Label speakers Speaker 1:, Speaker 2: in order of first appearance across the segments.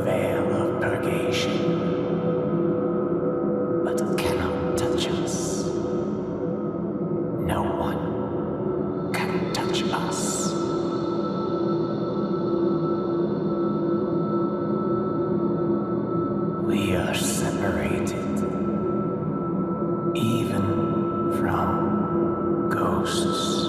Speaker 1: veil of purgation, but cannot touch us. No one can touch us. We are separated, even from ghosts.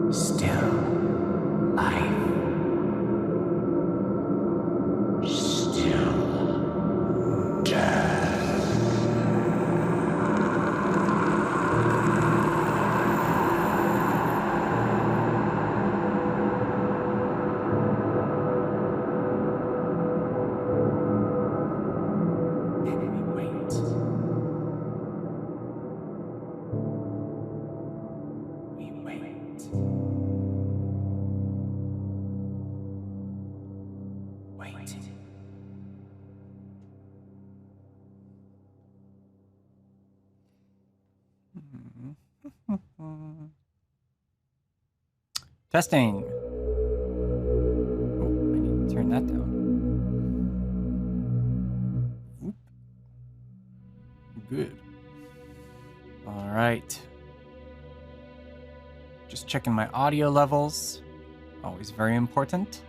Speaker 1: Still life. Still death. We wait. Waiting.
Speaker 2: Testing. Oh, I need to turn that down. Oop. Good. All right. Just checking my audio levels. Always very important.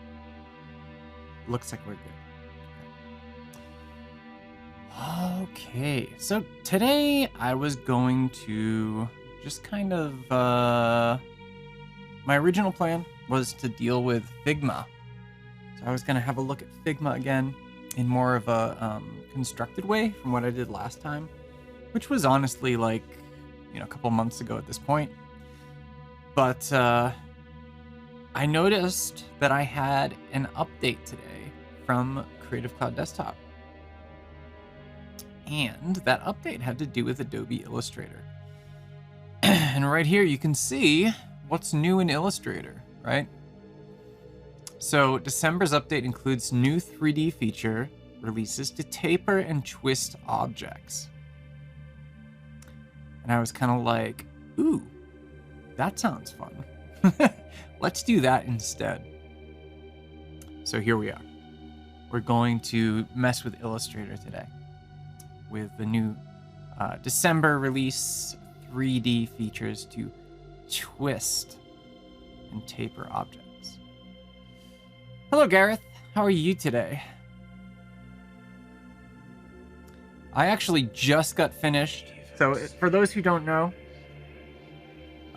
Speaker 2: Looks like we're good. Okay, so today I was going to just kind of, my original plan was to deal with Figma. So I was going to have a look at Figma again in more of a constructed way from what I did last time, which was honestly like, a couple months ago at this point. But I noticed that I had an update today from Creative Cloud Desktop. And that update had to do with Adobe Illustrator. And right here you can see what's new in Illustrator, right? So December's update includes new 3D feature releases to taper and twist objects. And I was kind of like, ooh, that sounds fun. Let's do that instead. So here we are. We're going to mess with Illustrator today with the new December release 3D features to twist and taper objects. Hello, Gareth. How are you today? I actually just got finished. So for those who don't know,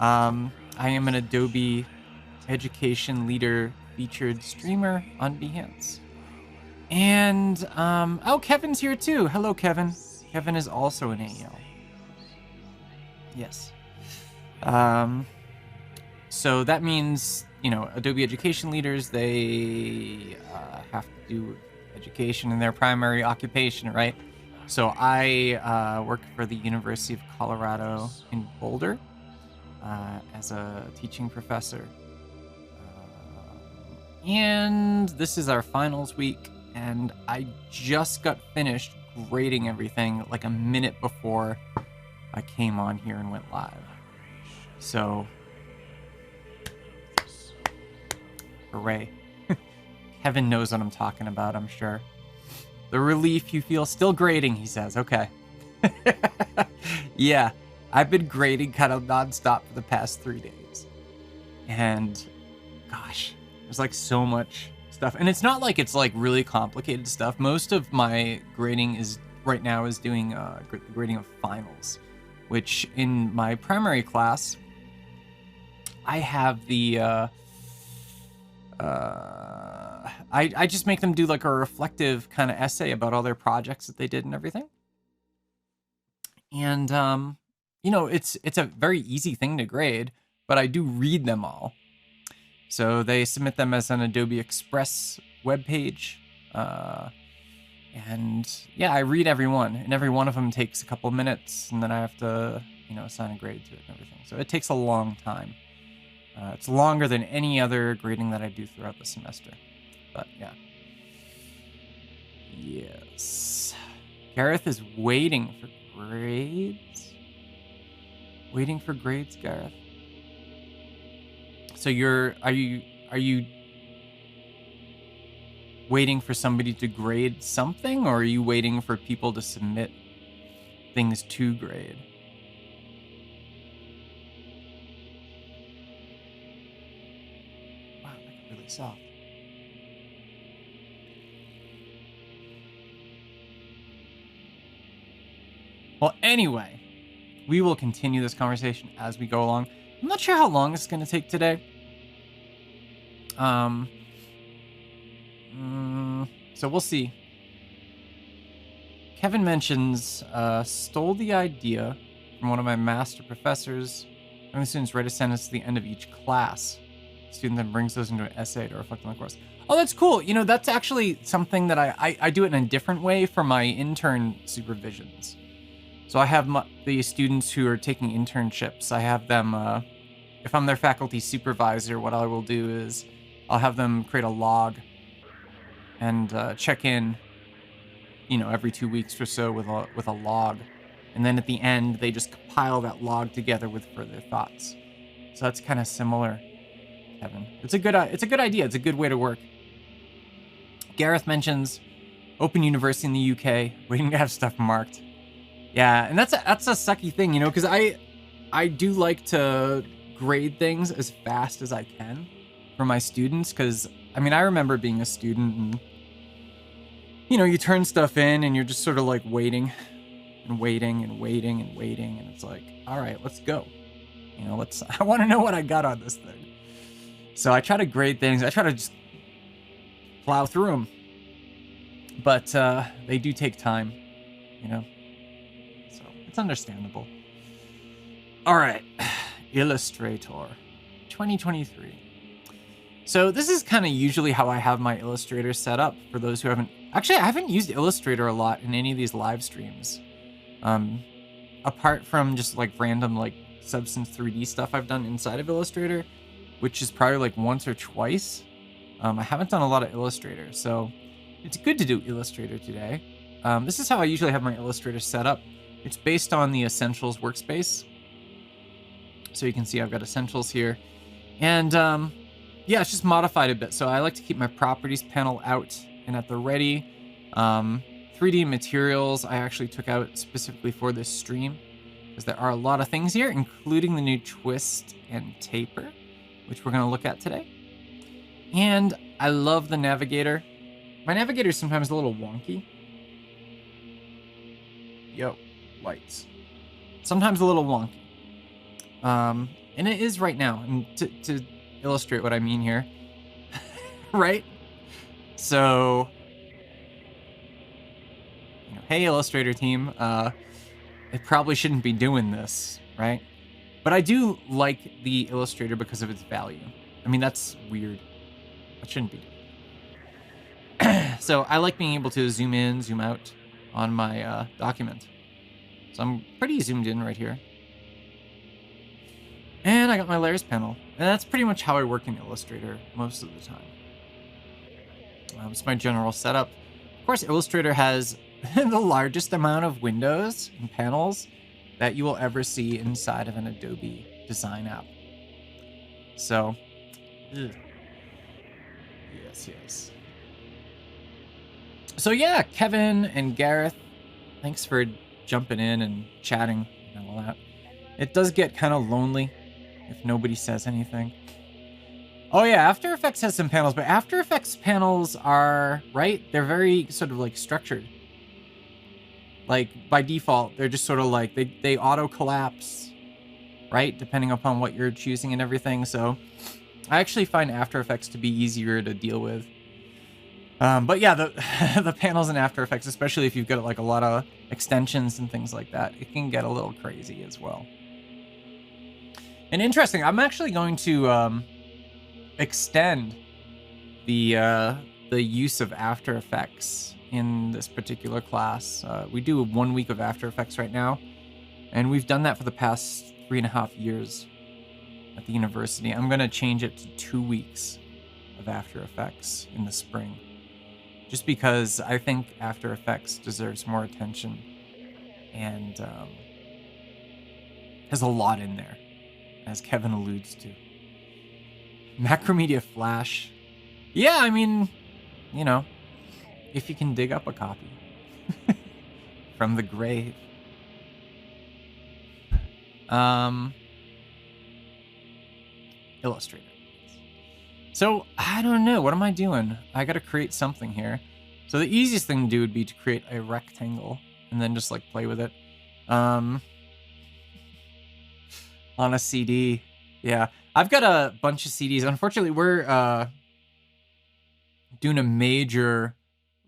Speaker 2: I am an Adobe Education Leader featured streamer on Behance. And, oh, Kevin's here too. Hello, Kevin. Kevin is also an AEL. Yes. So that means, Adobe Education Leaders, they have to do education in their primary occupation, right? So I work for the University of Colorado in Boulder as a teaching professor. And this is our finals week. And I just got finished grading everything like a minute before I came on here and went live. So, hooray. Kevin knows what I'm talking about, I'm sure. The relief you feel still grading, he says. Okay. Yeah, I've been grading kind of nonstop for the past 3 days. And, gosh, there's like so much stuff. And it's not like it's like really complicated stuff. Most of my grading is right now is doing grading of finals, which in my primary class, I have the, I just make them do like a reflective kind of essay about all their projects that they did and everything. And, it's a very easy thing to grade, but I do read them all. So they submit them as an Adobe Express webpage. And yeah, I read every one, and every one of them takes a couple minutes, and then I have to, assign a grade to it and everything. So it takes a long time. It's longer than any other grading that I do throughout the semester. But yeah. Yes. Gareth is waiting for grades? Waiting for grades, Gareth? So are you waiting for somebody to grade something, or are you waiting for people to submit things to grade? Wow, that got really soft. Well, anyway, we will continue this conversation as we go along. I'm not sure how long it's going to take today. So we'll see. Kevin mentions, stole the idea from one of my master professors. Having the students write a sentence at the end of each class. The student then brings those into an essay to reflect on the course. Oh, that's cool. You know, that's actually something that I do it in a different way for my intern supervisions. So I have the students who are taking internships, I have them, if I'm their faculty supervisor, what I will do is I'll have them create a log and check in, you know, every 2 weeks or so with a log. And then at the end, they just compile that log together with further thoughts. So that's kind of similar, Kevin. It's a good idea. It's a good way to work. Gareth mentions Open University in the UK, waiting to have stuff marked. Yeah, and that's a sucky thing, you know, because I do like to grade things as fast as I can for my students, because I mean, I remember being a student and, you know, you turn stuff in and you're just sort of like waiting and waiting and waiting and waiting, and it's like, all right, let's go. You know, I want to know what I got on this thing. So I try to grade things. I try to just plow through them, but they do take time, you know. It's understandable. All right, Illustrator 2023. So this is kind of usually how I have my Illustrator set up for those who haven't. Actually, I haven't used Illustrator a lot in any of these live streams. Apart from just like random like Substance 3D stuff I've done inside of Illustrator, which is probably like once or twice. I haven't done a lot of Illustrator, so it's good to do Illustrator today. This is how I usually have my Illustrator set up. It's based on the Essentials workspace. So you can see I've got Essentials here. And yeah, it's just modified a bit. So I like to keep my Properties panel out and at the ready. 3D materials I actually took out specifically for this stream, because there are a lot of things here, including the new twist and taper, which we're going to look at today. And I love the navigator. My navigator is sometimes a little wonky. Yo. Lights. Sometimes a little wonky. And it is right now. And to illustrate what I mean here, right? So, you know, hey, Illustrator team, it probably shouldn't be doing this, right? But I do like the Illustrator because of its value. I mean, that's weird. I shouldn't be doing it. So I like being able to zoom in, zoom out on my document. So I'm pretty zoomed in right here. And I got my layers panel. And that's pretty much how I work in Illustrator most of the time. It's my general setup. Of course, Illustrator has the largest amount of windows and panels that you will ever see inside of an Adobe design app. So, yes. So yeah, Kevin and Gareth, thanks for jumping in and chatting and all that. It does get kind of lonely if nobody says anything. Oh yeah, After Effects has some panels, but After Effects panels are, right? They're very sort of like structured. Like by default, they're just sort of like, they auto collapse, right? Depending upon what you're choosing and everything. So I actually find After Effects to be easier to deal with. But yeah, the panels in After Effects, especially if you've got like a lot of extensions and things like that, it can get a little crazy as well. And interesting, I'm actually going to extend the use of After Effects in this particular class. We do 1 week of After Effects right now, and we've done that for the past 3.5 years at the university. I'm going to change it to 2 weeks of After Effects in the spring, just because I think After Effects deserves more attention and has a lot in there, as Kevin alludes to. Macromedia Flash. Yeah, I mean, you know, if you can dig up a copy from the grave. Illustrator. So, I don't know. What am I doing? I got to create something here. So the easiest thing to do would be to create a rectangle and then just like play with it. On a CD. Yeah. I've got a bunch of CDs. Unfortunately, we're doing a major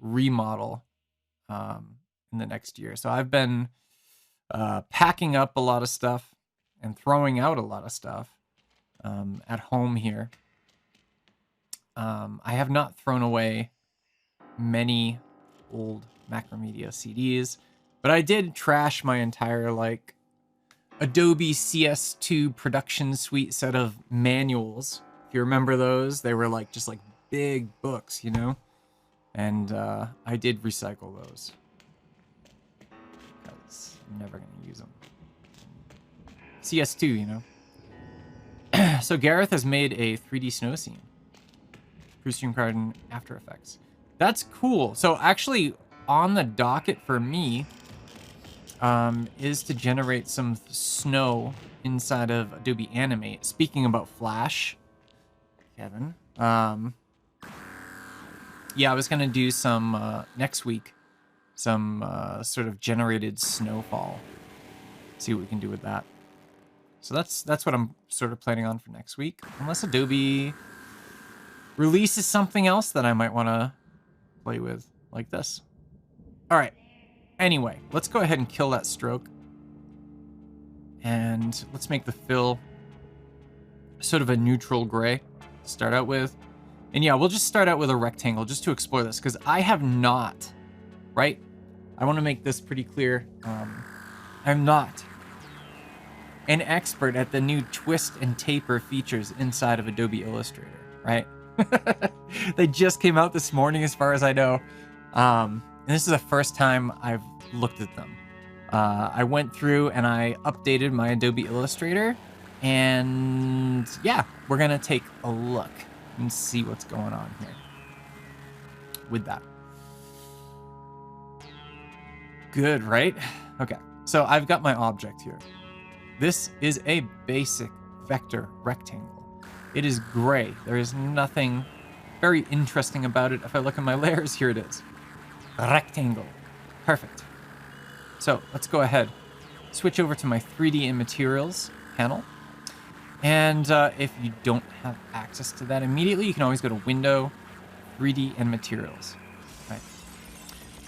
Speaker 2: remodel in the next year. So I've been packing up a lot of stuff and throwing out a lot of stuff at home here. I have not thrown away many old Macromedia CDs, but I did trash my entire like Adobe CS2 production suite set of manuals. If you remember those, they were like just like big books, you know? And I did recycle those because I'm never going to use them. CS2, you know? So Gareth has made a 3D snow scene. Pre-stream card in After Effects. That's cool. So actually, on the docket for me is to generate some snow inside of Adobe Animate. Speaking about Flash, Kevin. Yeah, I was gonna do some next week, some sort of generated snowfall. See what we can do with that. So that's what I'm sort of planning on for next week, unless Adobe releases something else that I might want to play with, like this. All right. Anyway, let's go ahead and kill that stroke. And let's make the fill sort of a neutral gray to start out with. And yeah, we'll just start out with a rectangle just to explore this, because I have not, right? I want to make this pretty clear. I'm not an expert at the new twist and taper features inside of Adobe Illustrator, right? They just came out this morning as far as I know. And this is the first time I've looked at them. I went through and I updated my Adobe Illustrator, and yeah, we're gonna take a look and see what's going on here with that. Good, right? Okay, so I've got my object here. This is a basic vector rectangle. It is gray. There is nothing very interesting about it. If I look at my layers, here it is. A rectangle. Perfect. So let's go ahead. Switch over to my 3D and materials panel. And if you don't have access to that immediately, you can always go to Window, 3D and materials. Right.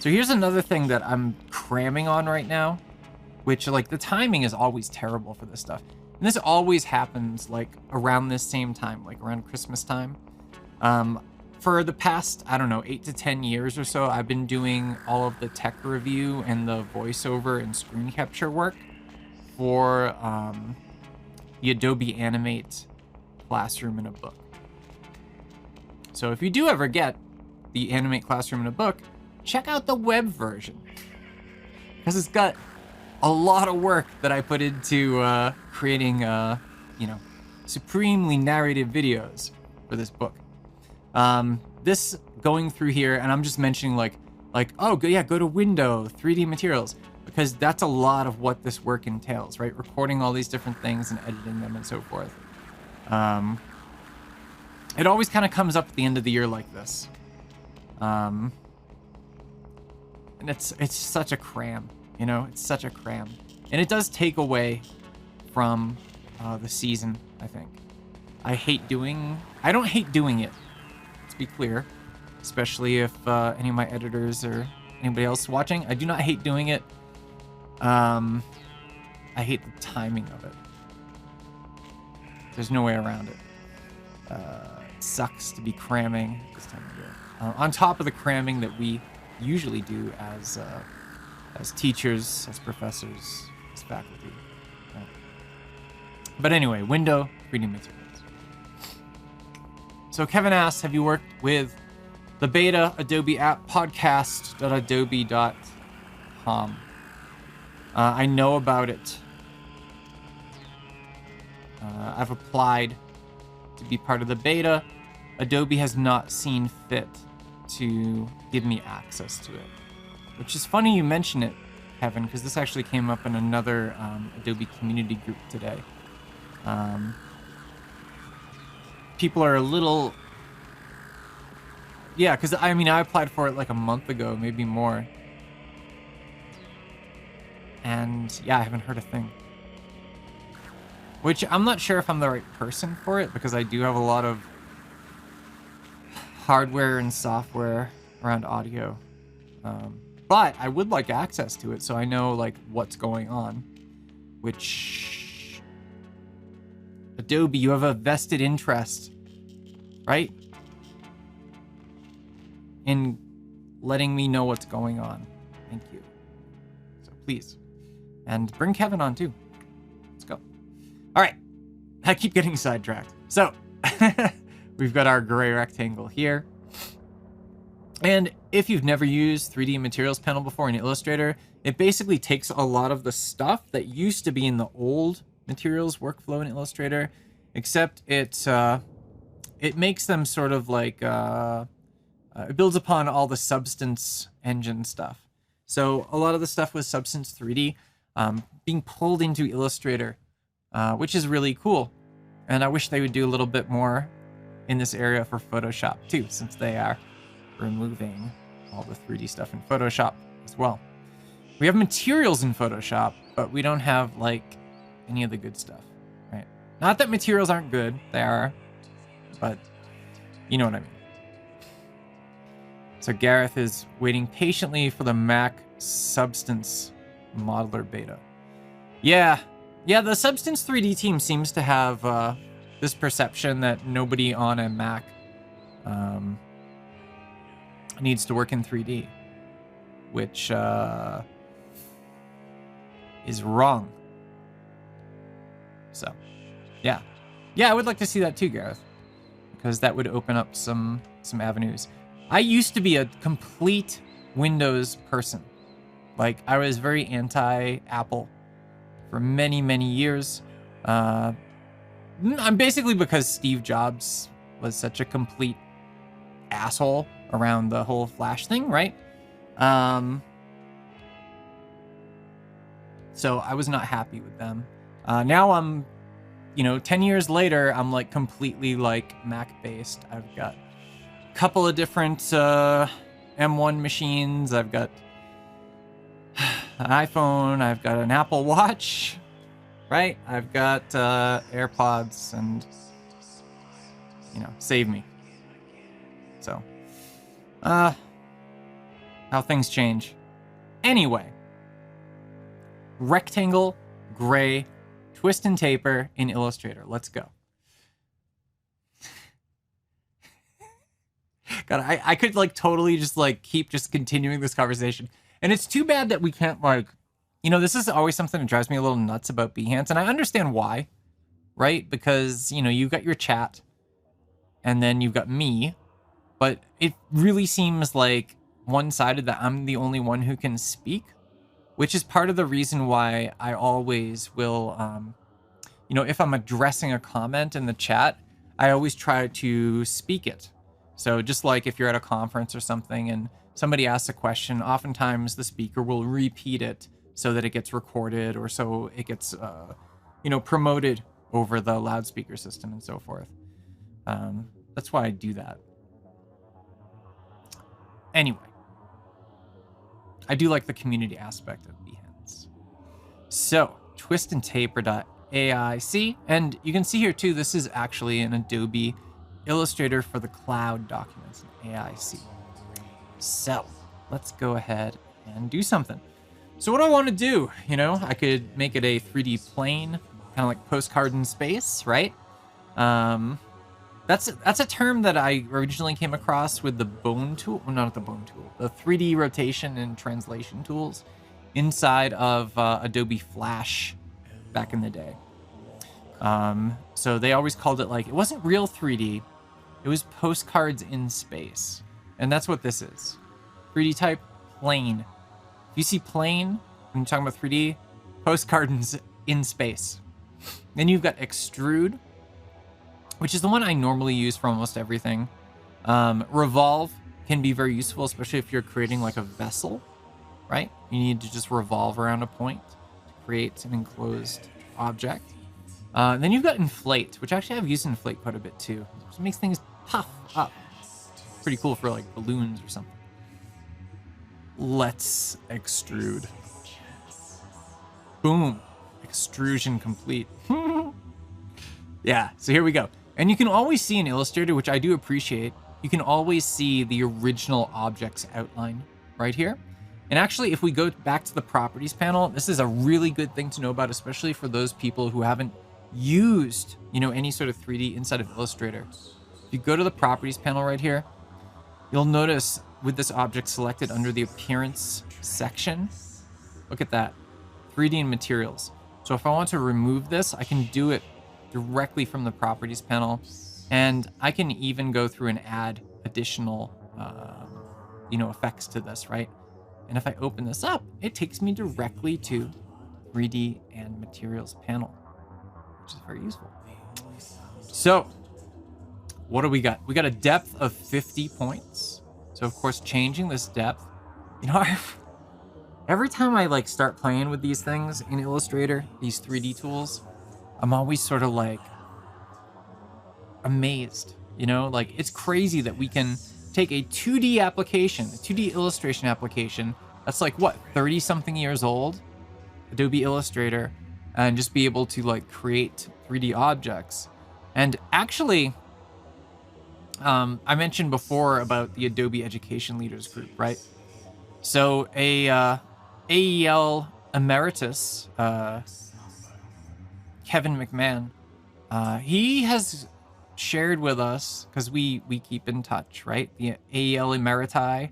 Speaker 2: So here's another thing that I'm cramming on right now, which like the timing is always terrible for this stuff. And this always happens like around this same time, like around Christmas time. For the past, I don't know, 8 to 10 years or so, I've been doing all of the tech review and the voiceover and screen capture work for the Adobe Animate Classroom in a Book. So if you do ever get the Animate Classroom in a Book, check out the web version, because it's got a lot of work that I put into creating, you know, supremely narrative videos for this book. This going through here, and I'm just mentioning like, oh, go to Window, 3D materials, because that's a lot of what this work entails, right? Recording all these different things and editing them and so forth. It always kind of comes up at the end of the year like this. And it's such a cram, you know, it's such a cram. And it does take away from the season, I think. I don't hate doing it, let's be clear, especially if any of my editors or anybody else watching. I do not hate doing it. I hate the timing of it. There's no way around it. It sucks to be cramming this time of year. On top of the cramming that we usually do as teachers, as professors, as faculty. Right? But anyway, Window, 3D materials. So Kevin asks, have you worked with the beta Adobe app podcast.adobe.com? I know about it. I've applied to be part of the beta. Adobe has not seen fit to give me access to it. Which is funny you mention it, Kevin, because this actually came up in another Adobe community group today. People are a little... Yeah, because I mean, I applied for it like a month ago, maybe more. And yeah, I haven't heard a thing. Which I'm not sure if I'm the right person for it, because I do have a lot of hardware and software around audio. But I would like access to it so I know like what's going on. Which... Adobe, you have a vested interest, right? In letting me know what's going on. Thank you. So please. And bring Kevin on too. Let's go. All right. I keep getting sidetracked. So we've got our gray rectangle here. And if you've never used 3D Materials Panel before in Illustrator, it basically takes a lot of the stuff that used to be in the old materials workflow in Illustrator, except it makes them sort of like... it builds upon all the Substance engine stuff. So a lot of the stuff with Substance 3D being pulled into Illustrator, which is really cool. And I wish they would do a little bit more in this area for Photoshop too, since they are removing all the 3D stuff in Photoshop as well. We have materials in Photoshop, but we don't have like any of the good stuff, right? Not that materials aren't good, they are, but you know what I mean. So Gareth is waiting patiently for the Mac Substance Modeler beta. Yeah, the Substance 3D team seems to have this perception that nobody on a Mac needs to work in 3D, which is wrong. So, yeah, I would like to see that too, Gareth, because that would open up some avenues. I used to be a complete Windows person. Like, I was very anti-Apple for many, many years. I'm basically because Steve Jobs was such a complete asshole around the whole Flash thing, right? So I was not happy with them. Now I'm, 10 years later, I'm like completely like Mac-based. I've got couple of different M1 machines. I've got an iPhone. I've got an Apple Watch, right? I've got AirPods, and save me. So, how things change. Anyway, rectangle, gray, twist and taper in Illustrator. Let's go. God, I could like totally just like keep just continuing this conversation. And it's too bad that we can't like, this is always something that drives me a little nuts about Behance. And I understand why, right? Because, you've got your chat and then you've got me, but it really seems like one-sided that I'm the only one who can speak, which is part of the reason why I always will, if I'm addressing a comment in the chat, I always try to speak it. So just like if you're at a conference or something and somebody asks a question, oftentimes the speaker will repeat it so that it gets recorded or so it gets, promoted over the loudspeaker system and so forth. That's why I do that. Anyway, I do like the community aspect of Behance. So, twistandtaper.aic, and you can see here too, this is actually an Adobe Illustrator for the cloud documents in AIC. So let's go ahead and do something. So what do I want to do? I could make it a 3D plane, kind of like postcard in space, right? That's a term that I originally came across with the bone tool. Well, not the bone tool, the 3D rotation and translation tools inside of Adobe Flash back in the day. So they always called it like, it wasn't real 3D. It was postcards in space. And that's what this is. 3D type, plane. If you see plane, when you're talking about 3D, postcard in space. Then you've got extrude, which is the one I normally use for almost everything. Revolve can be very useful, especially if you're creating like a vessel, right? You need to just revolve around a point to create an enclosed object. Then you've got inflate, which actually I've used inflate quite a bit too. It makes things puff up. Pretty cool for like balloons or something. Let's extrude. Boom. Extrusion complete. Yeah, so here we go. And you can always see in Illustrator, which I do appreciate, you can always see the original object's outline right here. And actually, if we go back to the properties panel, this is a really good thing to know about, especially for those people who haven't used, any sort of 3D inside of Illustrator. If you go to the properties panel right here, you'll notice with this object selected under the appearance section, look at that, 3D and materials. So if I want to remove this, I can do it directly from the properties panel. And I can even go through and add additional, effects to this, right? And if I open this up, it takes me directly to 3D and materials panel, which is very useful. So what do we got? We got a depth of 50 points. So of course, changing this depth, every time I start playing with these things in Illustrator, these 3D tools, I'm always sort of amazed, it's crazy that we can take a 2D application, a 2D illustration application that's 30 something years old, Adobe Illustrator, and just be able to create 3D objects. And actually, I mentioned before about the Adobe Education Leaders Group, right? So a AEL Emeritus, Kevin McMahon, he has shared with us, because we keep in touch, right? The AEL Emeriti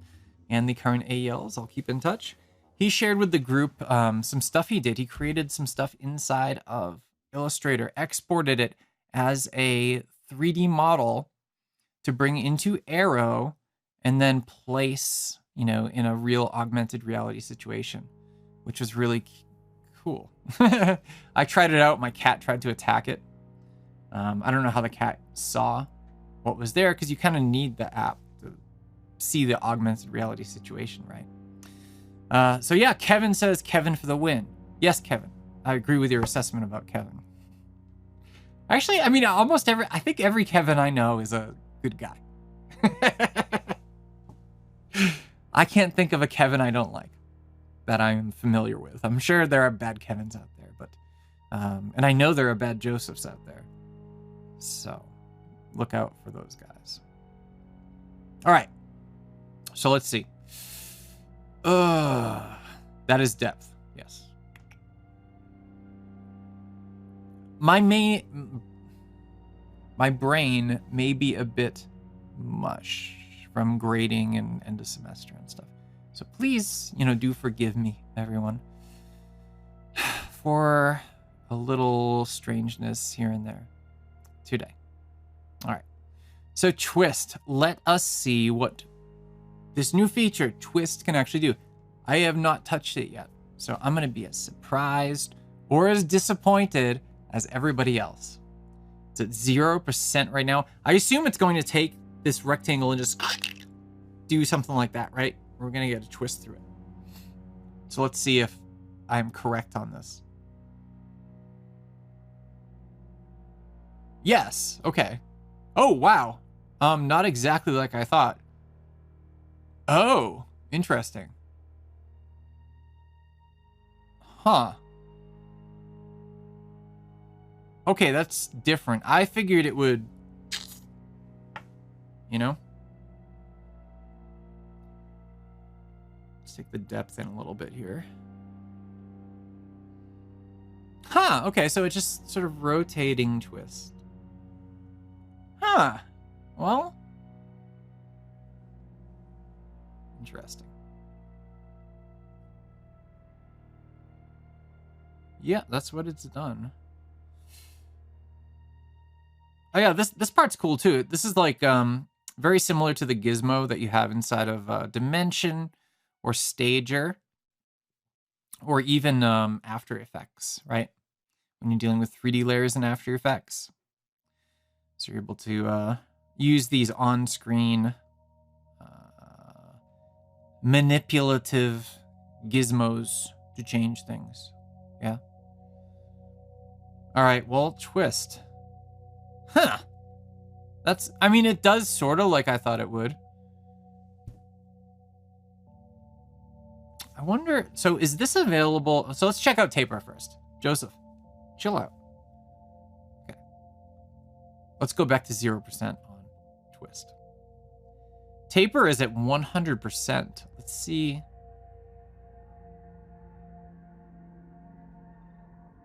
Speaker 2: and the current AELs all keep in touch. He shared with the group some stuff he did. He created some stuff inside of Illustrator, exported it as a 3D model to bring into Aero, and then place, in a real augmented reality situation, which was really cool. I tried it out. My cat tried to attack it. I don't know how the cat saw what was there, because you kind of need the app to see the augmented reality situation, right? So yeah, Kevin says Kevin for the win. Yes, Kevin. I agree with your assessment about Kevin. Actually, I think every Kevin I know is a good guy. I can't think of a Kevin I don't like that I'm familiar with. I'm sure there are bad Kevins out there, but and I know there are bad Josephs out there. So look out for those guys. All right. So let's see. That is depth. Yes. My brain may be a bit mush from grading and end of semester and stuff. So please, do forgive me, everyone, for a little strangeness here and there today. All right. So twist, let us see what this new feature, twist, can actually do. I have not touched it yet, so I'm going to be as surprised or as disappointed as everybody else. It's at 0% right now. I assume it's going to take this rectangle and just do something like that, right? We're going to get a twist through it. So let's see if I'm correct on this. Yes. Okay. Oh, wow. Not exactly like I thought. Oh, interesting. Huh. Okay, that's different. I figured it would, Let's take the depth in a little bit here. Huh, okay, so it's just sort of rotating twist. Huh. Well, interesting. Yeah, that's what it's done. Oh yeah, this part's cool too. This is very similar to the gizmo that you have inside of Dimension or Stager, or even After Effects, right? When you're dealing with 3D layers in After Effects. So you're able to use these on-screen manipulative gizmos to change things. Yeah. All right, well, twist. Huh. I mean, it does sort of like I thought it would. I wonder, so is this available? So let's check out Taper first. Joseph, chill out. Okay. Let's go back to 0% on twist. Taper is at 100%. Let's see.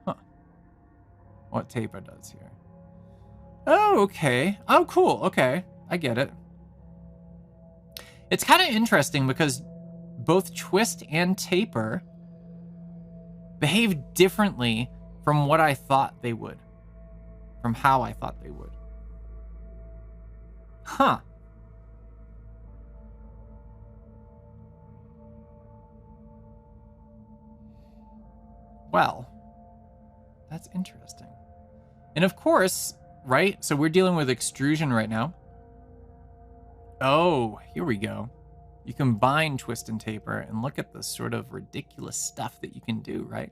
Speaker 2: Huh. What Taper does here. Oh, okay. Oh, cool. Okay. I get it. It's kind of interesting because both twist and taper behave differently from what I thought they would. From how I thought they would. Huh. Well, that's interesting. And of course, right? So we're dealing with extrusion right now. Oh, here we go. You combine twist and taper and look at the sort of ridiculous stuff that you can do, right?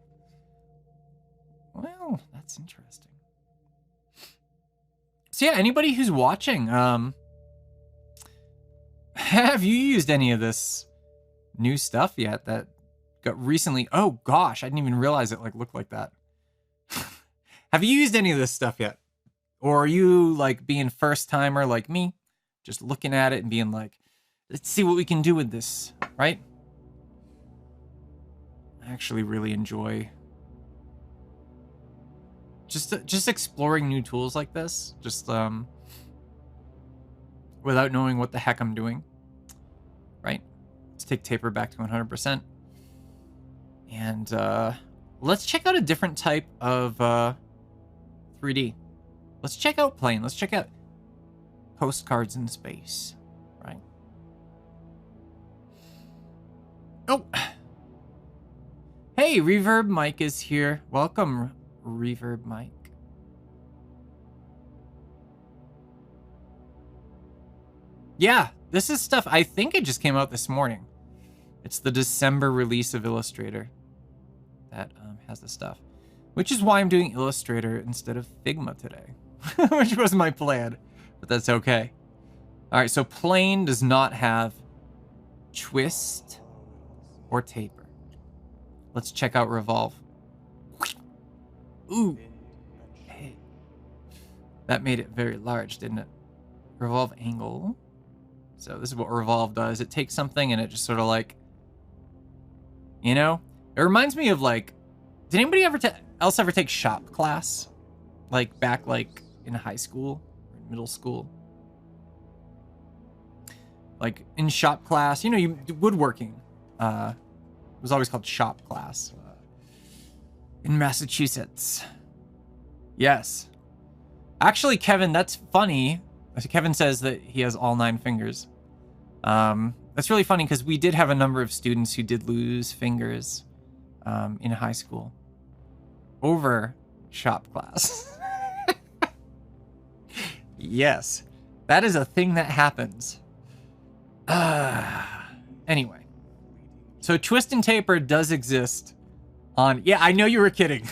Speaker 2: Well, that's interesting. So yeah, anybody who's watching, have you used any of this new stuff yet that got recently? Oh gosh, I didn't even realize it looked like that. Have you used any of this stuff yet? Or are you like being first timer like me, just looking at it and being like, let's see what we can do with this, right? I actually really enjoy just exploring new tools like this, just without knowing what the heck I'm doing, right? Let's take taper back to 100%. And let's check out a different type of 3D. Let's check out plane. Let's check out postcards in space, right? Oh, hey, Reverb Mike is here. Welcome, Reverb Mike. Yeah, this is stuff, I think it just came out this morning. It's the December release of Illustrator that has the stuff, which is why I'm doing Illustrator instead of Figma today, which was my plan, but that's okay. All right, so plane does not have twist or taper. Let's check out revolve. Ooh, hey, that made it very large, didn't it? Revolve angle. So this is what revolve does. It takes something and it just sort of like, you know, it reminds me of like, did anybody else ever take shop class? Like back like in high school or middle school? Like in shop class, you know, woodworking was always called shop class in Massachusetts. Yes. Actually, Kevin, that's funny. Kevin says that he has all 9 fingers. That's really funny because we did have a number of students who did lose fingers in high school over shop class. Yes, that is a thing that happens. Anyway, so twist and taper does exist on. Yeah, I know you were kidding.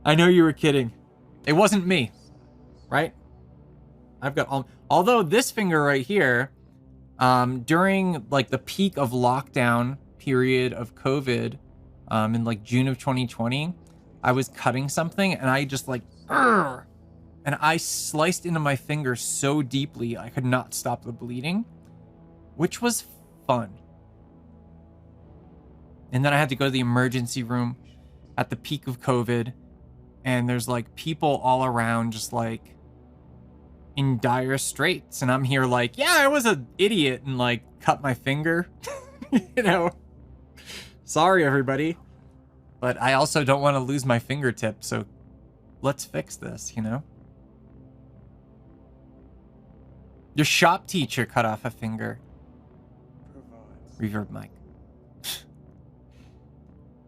Speaker 2: I know you were kidding. It wasn't me, right? I've got all. Although this finger right here, during like the peak of lockdown period of COVID, in like June of 2020, I was cutting something and I just like, and I sliced into my finger so deeply I could not stop the bleeding, which was fun. And then I had to go to the emergency room at the peak of COVID, and there's like people all around just like in dire straits, and I'm here like, yeah, I was an idiot and like cut my finger. You know, sorry everybody, but I also don't want to lose my fingertip, so let's fix this, you know. Your shop teacher cut off a finger. Reverb Mike.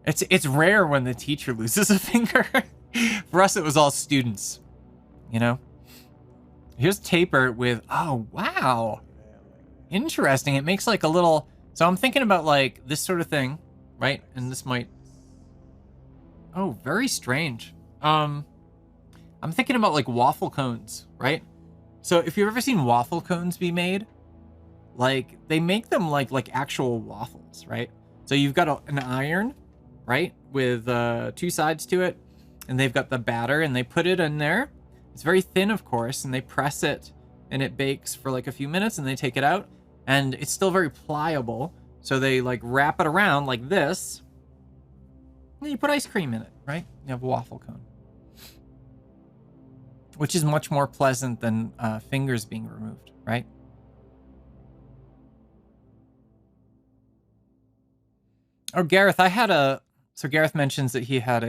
Speaker 2: It's rare when the teacher loses a finger. For us, it was all students, you know? Here's taper with, oh, wow. Interesting. It makes like a little, so I'm thinking about like this sort of thing, right? And this might, oh, very strange. I'm thinking about like waffle cones, right? So if you've ever seen waffle cones be made, like they make them like actual waffles, right? So you've got an iron, right? With 2 sides to it, and they've got the batter and they put it in there. It's very thin, of course, and they press it and it bakes for like a few minutes and they take it out and it's still very pliable. So they like wrap it around like this. And you put ice cream in it, right? You have a waffle cone. Which is much more pleasant than fingers being removed, right? Oh, Gareth, so Gareth mentions that he had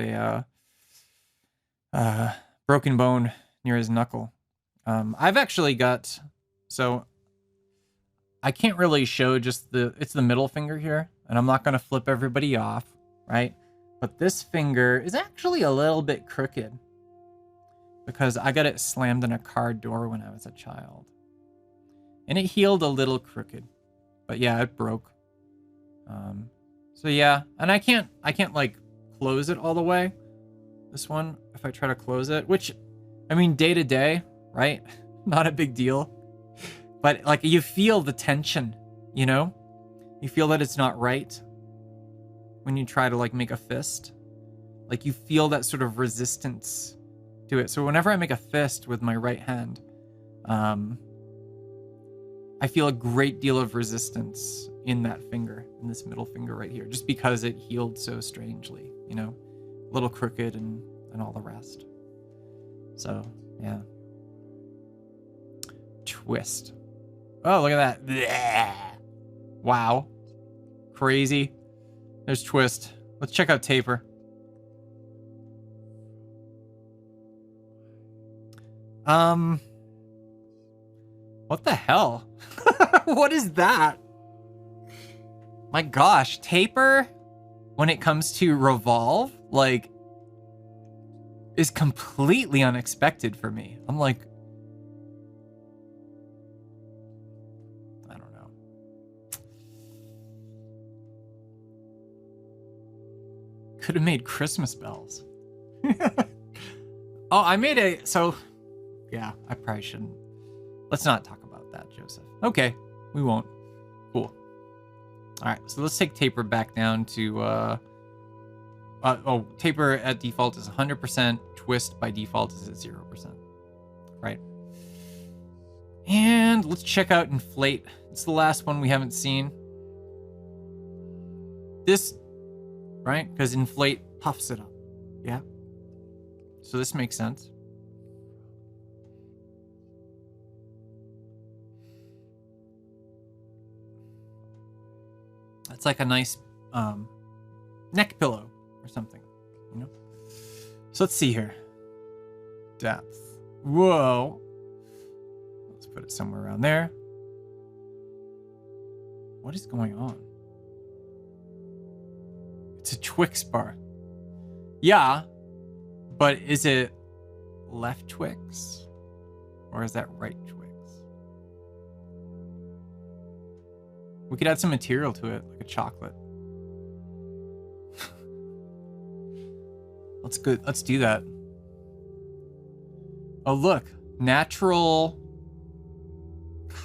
Speaker 2: a broken bone near his knuckle. I've actually got, so I can't really show just it's the middle finger here, and I'm not going to flip everybody off, right? But this finger is actually a little bit crooked because I got it slammed in a car door when I was a child. And it healed a little crooked, but yeah, it broke. So yeah, and I can't like close it all the way. This one, if I try to close it, which, I mean, day to day, right? Not a big deal. But like you feel the tension, you know? You feel that it's not right when you try to like make a fist. Like you feel that sort of resistance to it. So whenever I make a fist with my right hand, I feel a great deal of resistance in that finger, in this middle finger right here, just because it healed so strangely, you know? A little crooked and all the rest. So, yeah. Twist. Oh, look at that. Blech. Wow. Crazy. There's twist. Let's check out taper. What the hell? What is that? My gosh, taper, when it comes to revolve, like, is completely unexpected for me. I'm like, I don't know. Could have made Christmas bells. Oh, I made so, yeah, I probably shouldn't. Let's not talk about that, Joseph. Okay, we won't. Cool. All right, so let's take taper back down to, taper at default is 100%. Twist by default is at 0%. Right. And let's check out inflate. It's the last one we haven't seen. This, right? Because inflate puffs it up. Yeah. So this makes sense. It's like a nice neck pillow or something, you know? So let's see here. Depth. Whoa. Let's put it somewhere around there. What is going on? It's a Twix bar. Yeah, but is it left Twix? Or is that right Twix? We could add some material to it, like a chocolate. Let's do that. Oh, look. Natural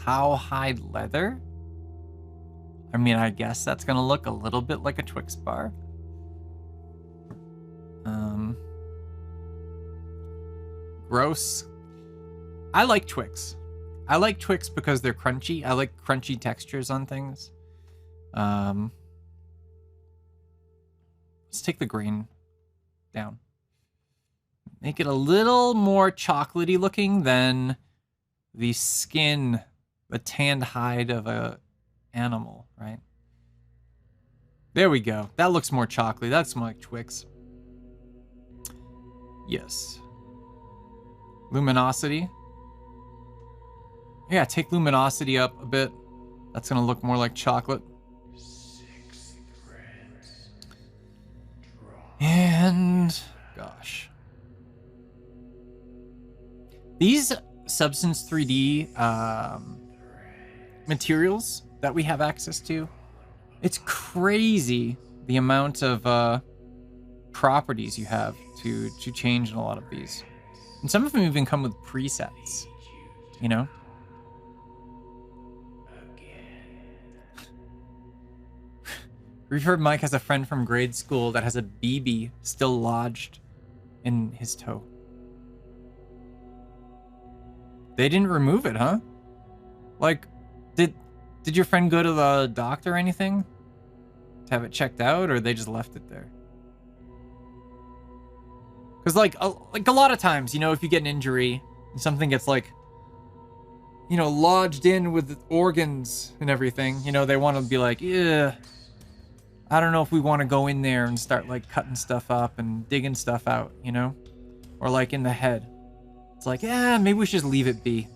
Speaker 2: cowhide leather? I mean, I guess that's gonna look a little bit like a Twix bar. Gross. I like Twix. I like Twix because they're crunchy. I like crunchy textures on things. Let's take the grain down. Make it a little more chocolatey looking than the skin, the tanned hide of a animal, right? There we go. That looks more chocolatey. That's more like Twix. Yes. Luminosity. Yeah, take luminosity up a bit. That's gonna look more like chocolate.
Speaker 1: 6 threads.
Speaker 2: These Substance 3D materials that we have access to, it's crazy the amount of properties you have to change in a lot of these. And some of them even come with presets, you know? We've heard Mike has a friend from grade school that has a BB still lodged in his toe. They didn't remove it, huh? Like, did your friend go to the doctor or anything to have it checked out, or they just left it there? Because like a lot of times, you know, if you get an injury and something gets like, you know, lodged in with the organs and everything, you know, they want to be like, yeah, I don't know if we want to go in there and start like cutting stuff up and digging stuff out, you know, or like in the head. It's like, yeah, maybe we should just leave it be.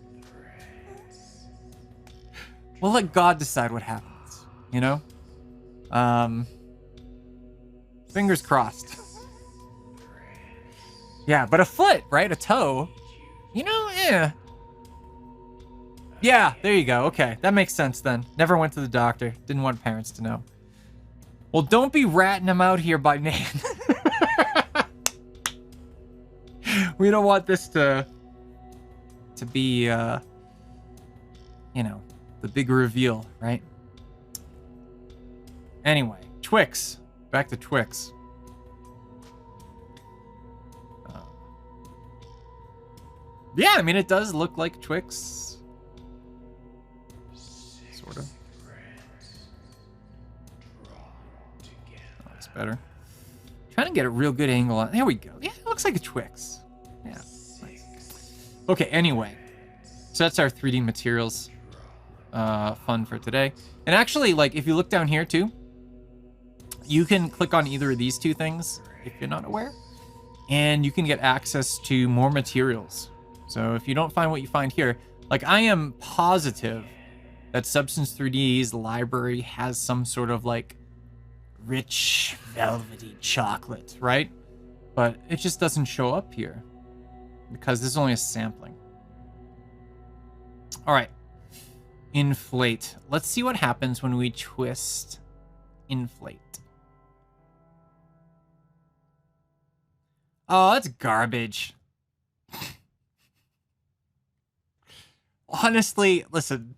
Speaker 2: We'll let God decide what happens, you know? Fingers crossed. Yeah, but a foot, right? A toe. You know, yeah. Yeah, there you go. Okay, that makes sense then. Never went to the doctor. Didn't want parents to know. Well, don't be ratting them out here by name. We don't want this to be, you know, the big reveal, right? Anyway, Twix. Back to Twix. Yeah, I mean, it does look like Twix. Sort of. Oh, that's better. Trying to get a real good angle on. There we go. Yeah, it looks like a Twix. Yeah. Nice. Okay, anyway. So that's our 3D materials fun for today. And actually, like, if you look down here too, you can click on either of these two things if you're not aware, and you can get access to more materials. So if you don't find what you find here, like I am positive that Substance 3D's library has some sort of like rich velvety chocolate, right? But it just doesn't show up here because this is only a sampling. All right, inflate. Let's see what happens when we twist inflate. Oh, that's garbage. Honestly, listen.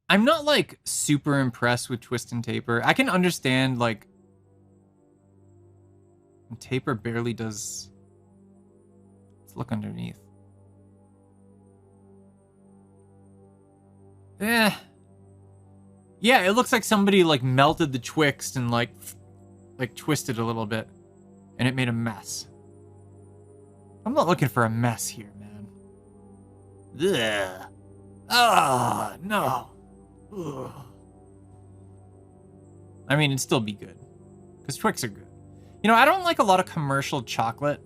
Speaker 2: I'm not like super impressed with twist and taper. I can understand like taper barely does. Let's look underneath. Yeah, it looks like somebody like melted the Twix and like twisted a little bit, and it made a mess. I'm not looking for a mess here, man. Ugh. Ah, no. Ugh. I mean, it'd still be good, because Twix are good. You know, I don't like a lot of commercial chocolate,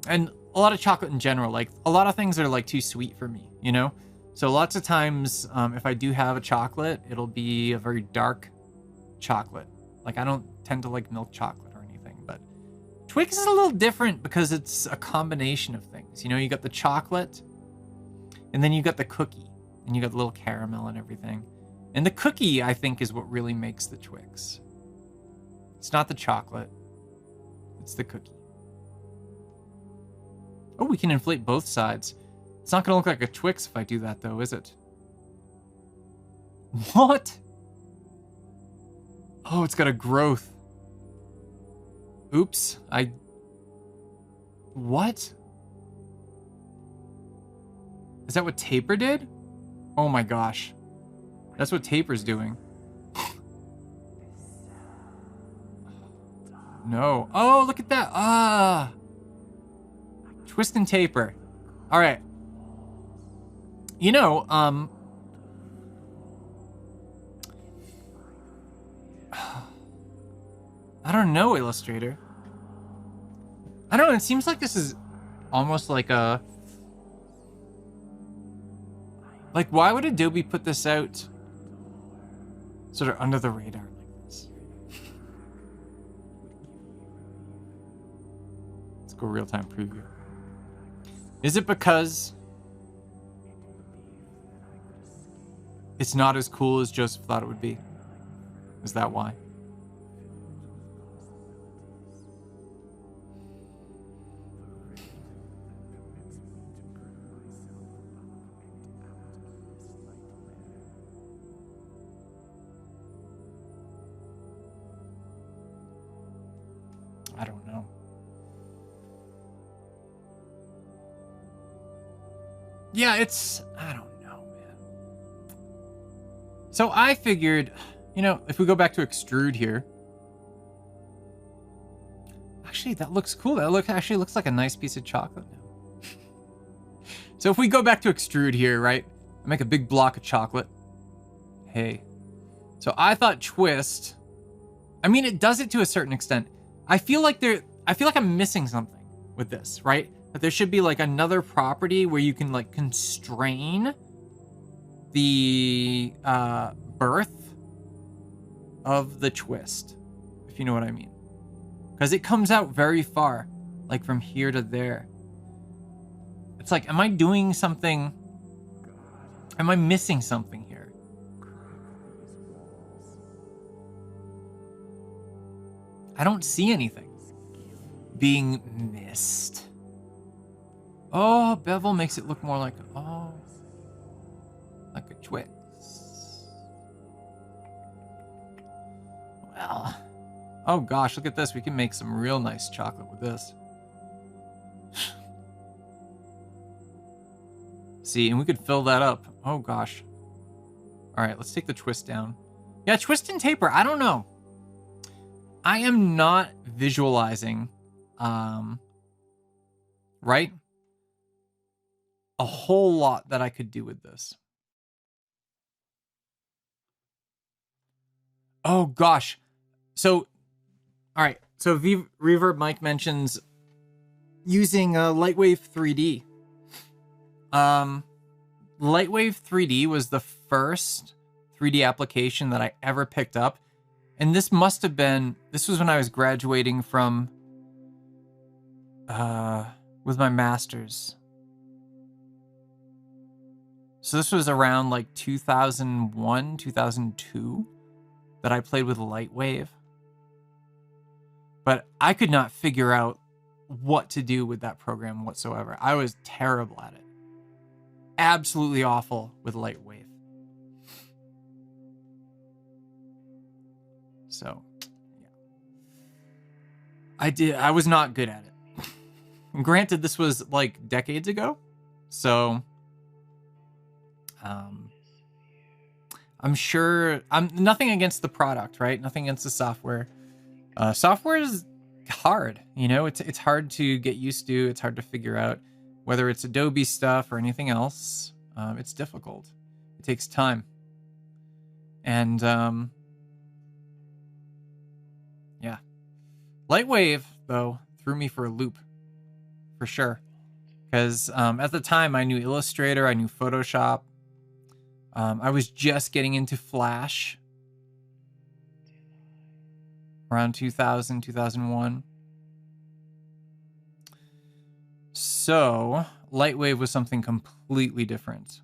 Speaker 2: and a lot of chocolate in general. Like, a lot of things are like too sweet for me, you know? So lots of times, if I do have a chocolate, it'll be a very dark chocolate. Like, I don't tend to like milk chocolate or anything, but Twix is a little different because it's a combination of things. You know, you got the chocolate, and then you got the cookie, and you got the little caramel and everything. And the cookie, I think, is what really makes the Twix. It's not the chocolate, it's the cookie. Oh, we can inflate both sides. It's not gonna look like a Twix if I do that, though, is it? What? Oh, it's got a growth. Oops, What? Is that what taper did? Oh my gosh. That's what taper's doing. No. Oh, look at that. Ah. Twist and taper. All right. You know, I don't know, Illustrator. I don't know, it seems like this is almost like a... Like, why would Adobe put this out sort of under the radar like this? Let's go real-time preview. Is it because it's not as cool as Joseph thought it would be? Is that why? I don't know. Yeah, I don't know, man. So I figured, if we go back to extrude here, actually that looks cool. That actually looks like a nice piece of chocolate now. So if we go back to extrude here, right? I make a big block of chocolate. Hey. So I thought twist, I mean, it does it to a certain extent. I feel like I'm missing something with this, right? That there should be like another property where you can like constrain the birth of the twist, if you know what I mean. Because it comes out very far, like from here to there. It's like, am I doing something? Am I missing something here? I don't see anything being missed. Oh, bevel makes it look more like, like a twist. Well, oh gosh, look at this. We can make some real nice chocolate with this. See, and we could fill that up. Oh gosh. All right, let's take the twist down. Yeah, twist and taper. I don't know. I am not visualizing, right? A whole lot that I could do with this. Oh gosh. So, all right. So Reverb Mike mentions using Lightwave 3D. Lightwave 3D was the first 3D application that I ever picked up. And this was when I was graduating from, with my master's. So this was around like 2001, 2002 that I played with Lightwave. But I could not figure out what to do with that program whatsoever. I was terrible at it. Absolutely awful with Lightwave. So, yeah. I was not good at it. Granted, this was like decades ago. So, I'm sure, I'm nothing against the product, right? Nothing against the software. Software is hard, it's hard to get used to. It's hard to figure out whether it's Adobe stuff or anything else. It's difficult. It takes time. And, yeah. Lightwave, though, threw me for a loop, for sure. Because at the time, I knew Illustrator, I knew Photoshop. I was just getting into Flash around 2000, 2001. So, Lightwave was something completely different.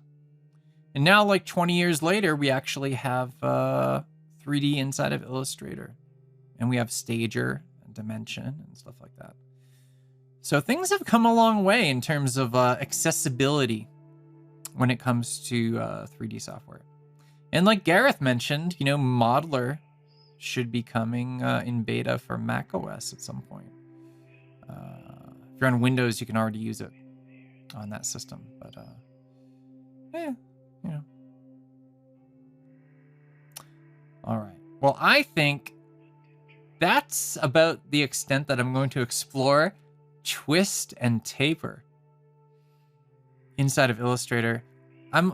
Speaker 2: And now, like 20 years later, we actually have 3D inside of Illustrator. And we have Stager and Dimension and stuff like that. So things have come a long way in terms of accessibility when it comes to 3D software. And like Gareth mentioned, Modeler should be coming in beta for macOS at some point. If you're on Windows, you can already use it on that system. But, All right. Well, I think that's about the extent that I'm going to explore twist and taper inside of Illustrator. I'm,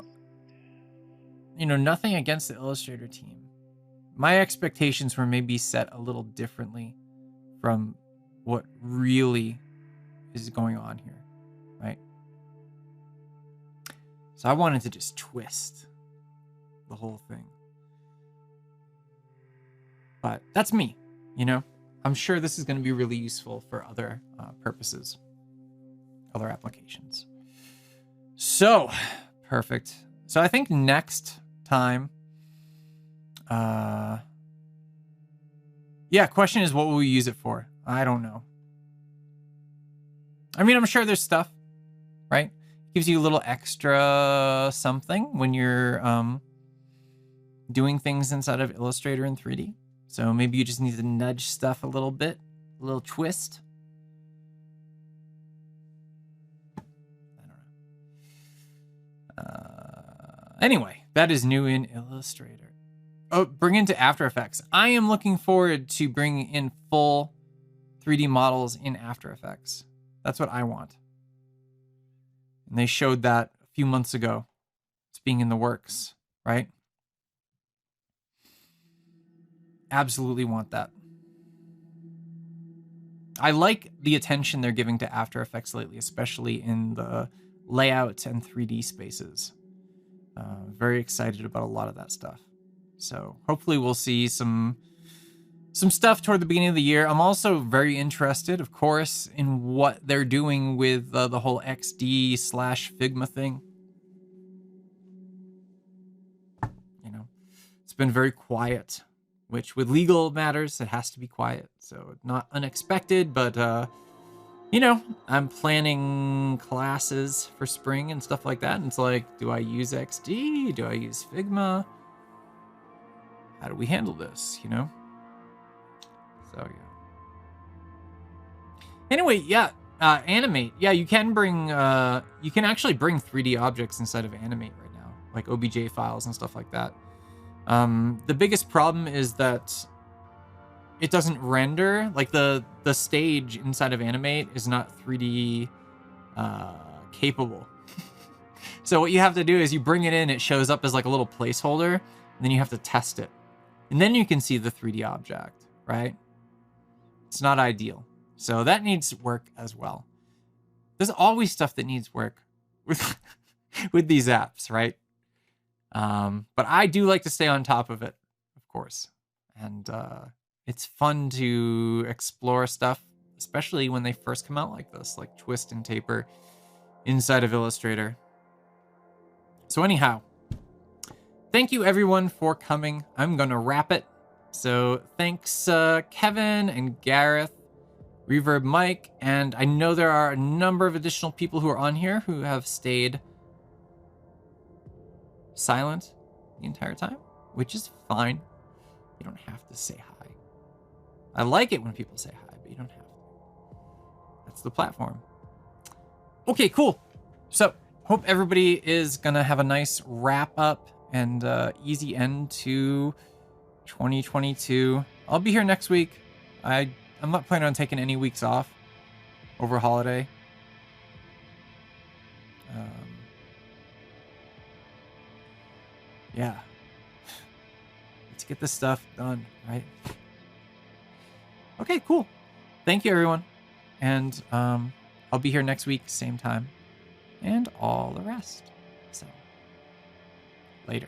Speaker 2: nothing against the Illustrator team. My expectations were maybe set a little differently from what really is going on here, right? So I wanted to just twist the whole thing. But that's me, I'm sure this is going to be really useful for other purposes, other applications. So, perfect. So I think next time, yeah, question is what will we use it for? I don't know. I mean, I'm sure there's stuff, right? Gives you a little extra something when you're doing things inside of Illustrator in 3D. So maybe you just need to nudge stuff a little bit, a little twist. I don't know. Anyway, that is new in Illustrator. Oh, bring into After Effects. I am looking forward to bringing in full 3D models in After Effects. That's what I want. And they showed that a few months ago. It's being in the works, right? Absolutely want that. I like the attention they're giving to After Effects lately, especially in the layout and 3D spaces. Very excited about a lot of that stuff. So hopefully we'll see some stuff toward the beginning of the year. I'm also very interested, of course, in what they're doing with the whole XD/Figma thing. You know, it's been very quiet, which with legal matters, it has to be quiet. So not unexpected, but you know, I'm planning classes for spring and stuff like that. And it's like, do I use XD? Do I use Figma? How do we handle this, you know? So, yeah. Anyway, yeah, Animate. Yeah, you can actually bring 3D objects inside of Animate right now, like OBJ files and stuff like that. The biggest problem is that it doesn't render. Like the stage inside of Animate is not 3D capable. So what you have to do is you bring it in, it shows up as like a little placeholder, and then you have to test it. And then you can see the 3D object, right? It's not ideal. So that needs work as well. There's always stuff that needs work with with these apps, right? But I do like to stay on top of it, of course. And it's fun to explore stuff, especially when they first come out like this, like twist and taper inside of Illustrator. So anyhow, thank you everyone for coming. I'm gonna wrap it. So thanks Kevin and Gareth, Reverb Mike, and I know there are a number of additional people who are on here who have stayed silent the entire time, which is fine. You don't have to say hi. I like it when people say hi, but you don't have to. That's the platform. Okay, cool. So hope everybody is gonna have a nice wrap up and easy end to 2022. I'll be here next week. I'm not planning on taking any weeks off over holiday. Yeah. Let's get this stuff done, right? Okay, cool. Thank you, everyone. And I'll be here next week, same time, and all the rest. So, later.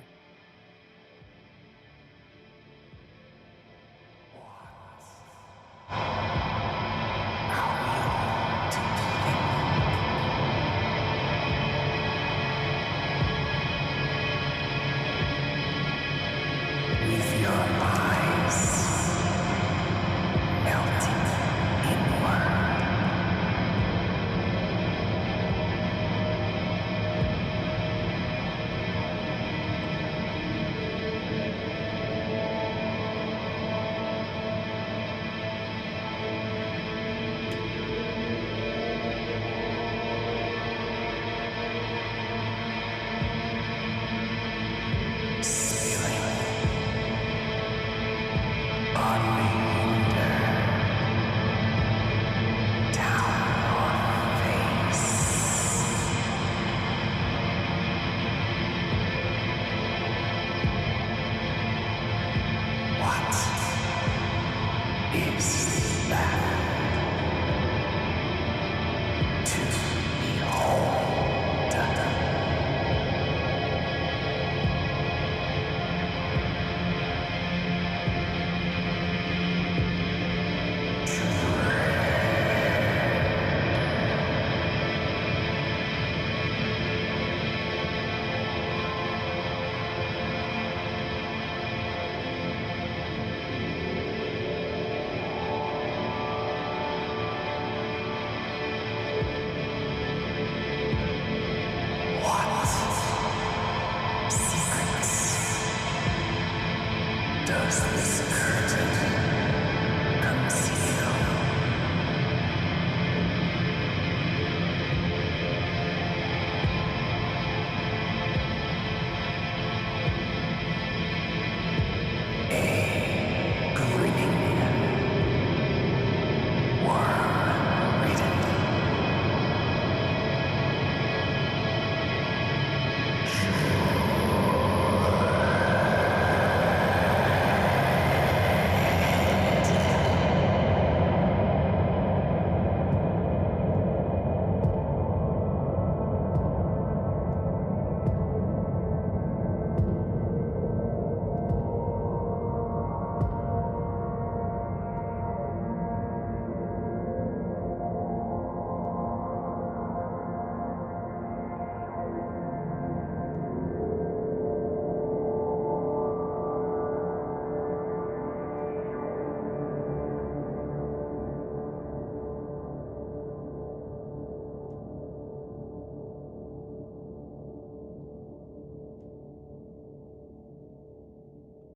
Speaker 1: With your eyes melting inward, is left to